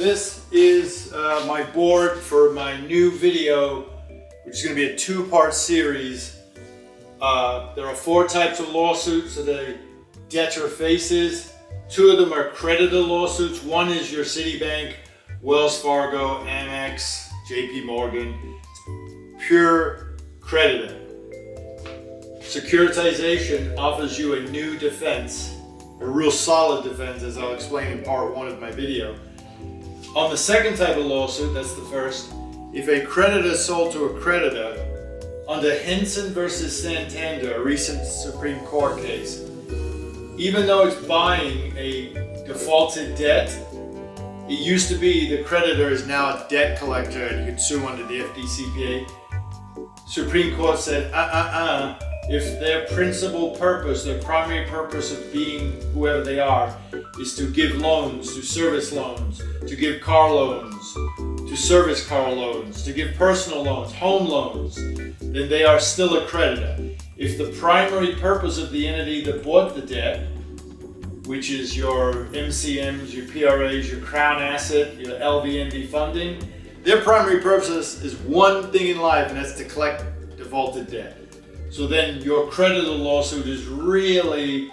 this is my board for my new video, which is going to be a two-part series. There are 4 types of lawsuits that a debtor faces. 2 of them are creditor lawsuits. One is your Citibank, Wells Fargo, Amex, JP Morgan, pure creditor. Securitization offers you a new defense, a real solid defense, as I'll explain in part 1 of my video. On the second type of lawsuit, that's the first, if a creditor sold to a creditor, under Henson versus Santander, a recent Supreme Court case, even though it's buying a defaulted debt, it used to be the creditor is now a debt collector and you could sue under the FDCPA. Supreme Court said, if their principal purpose, their primary purpose of being whoever they are, is to give loans, to service loans, to give car loans, to service car loans, to give personal loans, home loans, then they are still a creditor. If the primary purpose of the entity that bought the debt, which is your MCMs, your PRAs, your Crown Asset, your LVND funding, their primary purpose is one thing in life, and that's to collect defaulted debt. So then your creditor lawsuit is really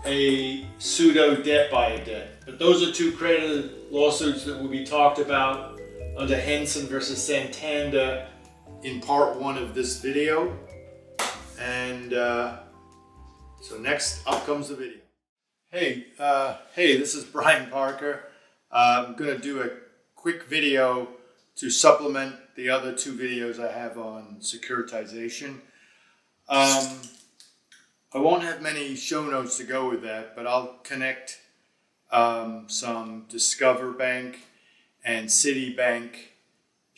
a pseudo debt by a debt. But those are 2 creditor lawsuits that will be talked about under Henson versus Santander in part 1 of this video. And so next up comes the video. Hey, this is Brian Parker. I'm going to do a quick video to supplement the other 2 videos I have on securitization. I won't have many show notes to go with that, but I'll connect some Discover Bank and Citibank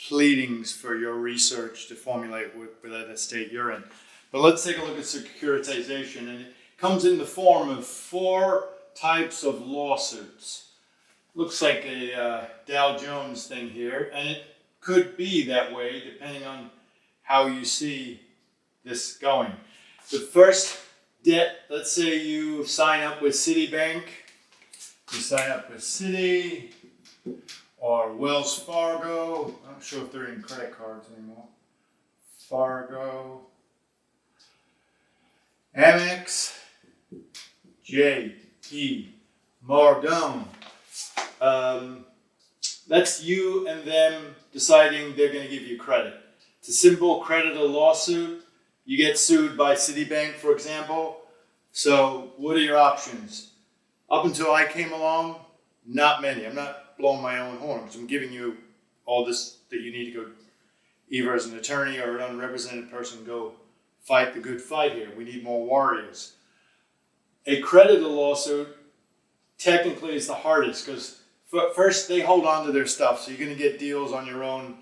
pleadings for your research to formulate whether state you're in. But let's take a look at securitization, and it comes in the form of 4 types of lawsuits. Looks like a Dow Jones thing here, and it could be that way depending on how you see this going. The first debt, let's say you sign up with Citibank, you sign up with Citi or Wells Fargo. I'm not sure if they're in credit cards anymore. Fargo, Amex, JP Morgan. That's you and them deciding they're going to give you credit. It's a simple creditor lawsuit. You get sued by Citibank, for example. So what are your options? Up until I came along, not many. I'm not blowing my own horn, because I'm giving you all this that you need to go, either as an attorney or an unrepresented person, go fight the good fight here. We need more warriors. A creditor lawsuit technically is the hardest, because first they hold on to their stuff. So you're going to get deals on your own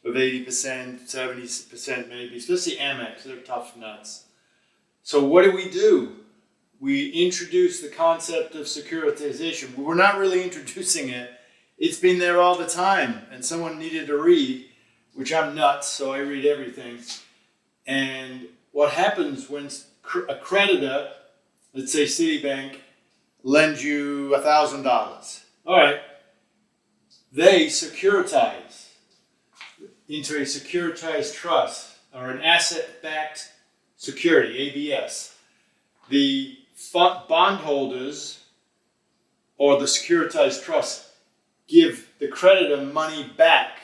of 80%, 70% maybe, especially Amex, they're tough nuts. So what do? We introduce the concept of securitization. We're not really introducing it. It's been there all the time, and someone needed to read, which I'm nuts, so I read everything. And what happens when a creditor, let's say Citibank, lends you $1,000. All right, they securitize into a securitized trust or an asset-backed security, ABS. The bondholders or the securitized trust give the creditor money back.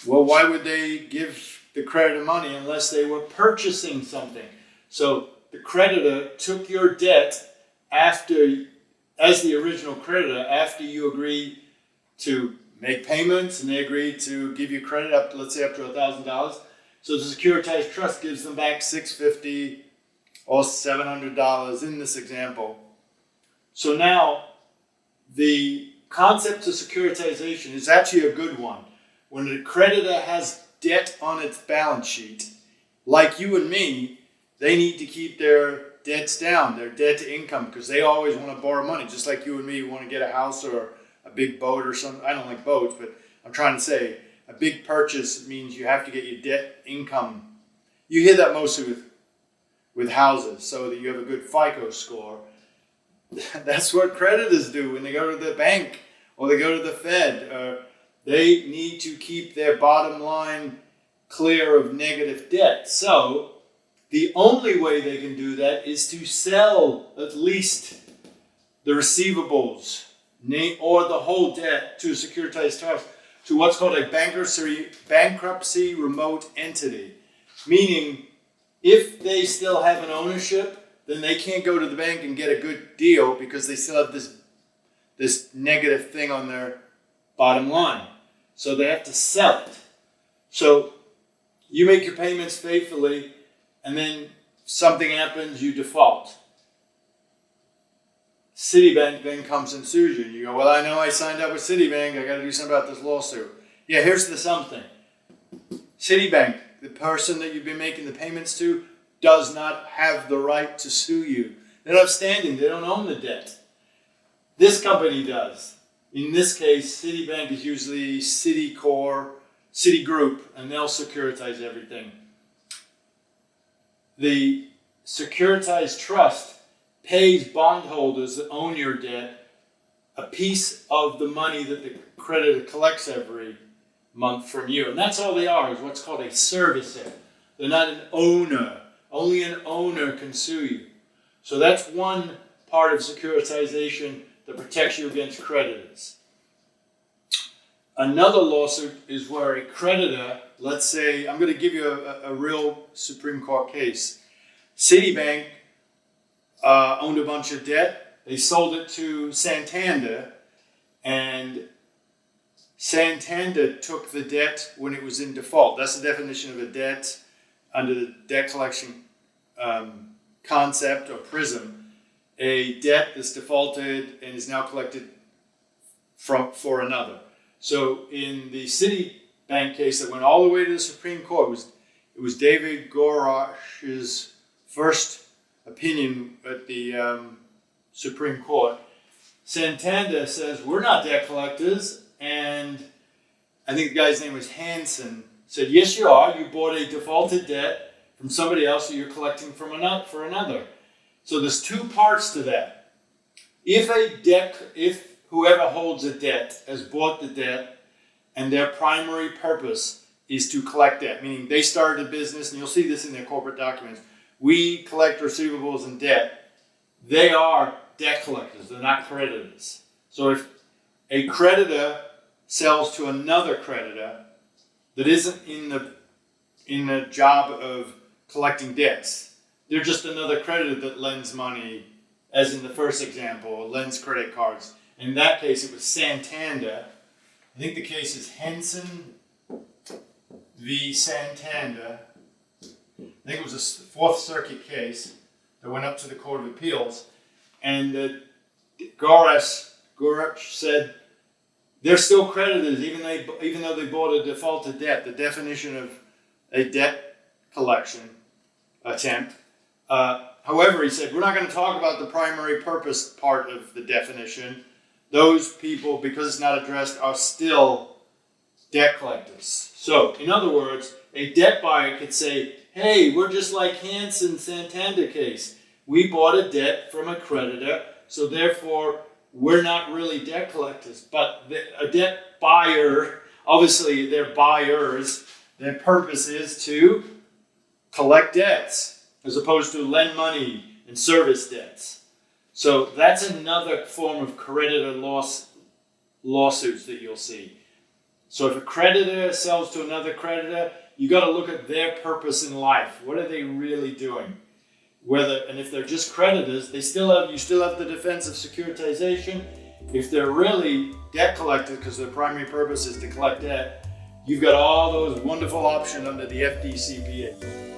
Well, why would they give the creditor money unless they were purchasing something? So the creditor took your debt as the original creditor, after you agreed to make payments, and they agreed to give you credit up to, let's say, up to $1,000. So the securitized trust gives them back $650 or $700 in this example. So now the concept of securitization is actually a good one. When a creditor has debt on its balance sheet, like you and me, they need to keep their debts down, their debt to income, because they always want to borrow money, just like you and me want to get a house or a big boat or something. I don't like boats, but I'm trying to say a big purchase means you have to get your debt income. You hear that mostly with houses, so that you have a good FICO score. That's what creditors do when they go to the bank or they go to the Fed. They need to keep their bottom line clear of negative debt. So the only way they can do that is to sell at least the receivables or the whole debt to a securitized trust to what's called a bankruptcy remote entity. Meaning, if they still have an ownership, then they can't go to the bank and get a good deal because they still have this negative thing on their bottom line. So they have to sell it. So you make your payments faithfully, and then something happens, you default. Citibank then comes and sues you. And you go, well, I know I signed up with Citibank. I got to do something about this lawsuit. Yeah, here's the something. Citibank, the person that you've been making the payments to, does not have the right to sue you. They're not standing. They don't own the debt. This company does. In this case, Citibank is usually Citigroup, and they'll securitize everything. The securitized trust pays bondholders that own your debt a piece of the money that the creditor collects every month from you. And that's all they are, is what's called a servicer. They're not an owner. Only an owner can sue you. So that's one part of securitization that protects you against creditors. Another lawsuit is where a creditor, let's say, I'm going to give you a real Supreme Court case. Citibank owned a bunch of debt. They sold it to Santander, and Santander took the debt when it was in default. That's the definition of a debt under the debt collection concept or prism. A debt that's defaulted and is now collected for another. So in the Citibank case that went all the way to the Supreme Court, it was David Gorash's first opinion at the Supreme Court. Santander says, we're not debt collectors, and I think the guy's name was Hansen, said, yes you are, you bought a defaulted debt from somebody else that you're collecting for another. So there's two parts to that. If whoever holds a debt has bought the debt and their primary purpose is to collect debt, meaning they started a business, and you'll see this in their corporate documents, we collect receivables and debt, they are debt collectors, they're not creditors. So if a creditor sells to another creditor that isn't in the job of collecting debts, they're just another creditor that lends money, as in the first example, or lends credit cards. In that case, it was Santander. I think the case is Henson v. Santander. I think it was a Fourth Circuit case that went up to the Court of Appeals. And Goresh said they're still creditors even though they bought a defaulted debt. The definition of a debt collection attempt. However, he said, we're not going to talk about the primary purpose part of the definition. Those people, because it's not addressed, are still debt collectors. So, in other words, a debt buyer could say, hey, we're just like Hansen Santander case. We bought a debt from a creditor, so therefore we're not really debt collectors. But a debt buyer, obviously they're buyers, their purpose is to collect debts as opposed to lend money and service debts. So that's another form of creditor lawsuits that you'll see. So if a creditor sells to another creditor, you got to look at their purpose in life. What are they really doing? And if they're just creditors, you still have the defense of securitization. If they're really debt collectors, because their primary purpose is to collect debt, you've got all those wonderful options under the FDCPA.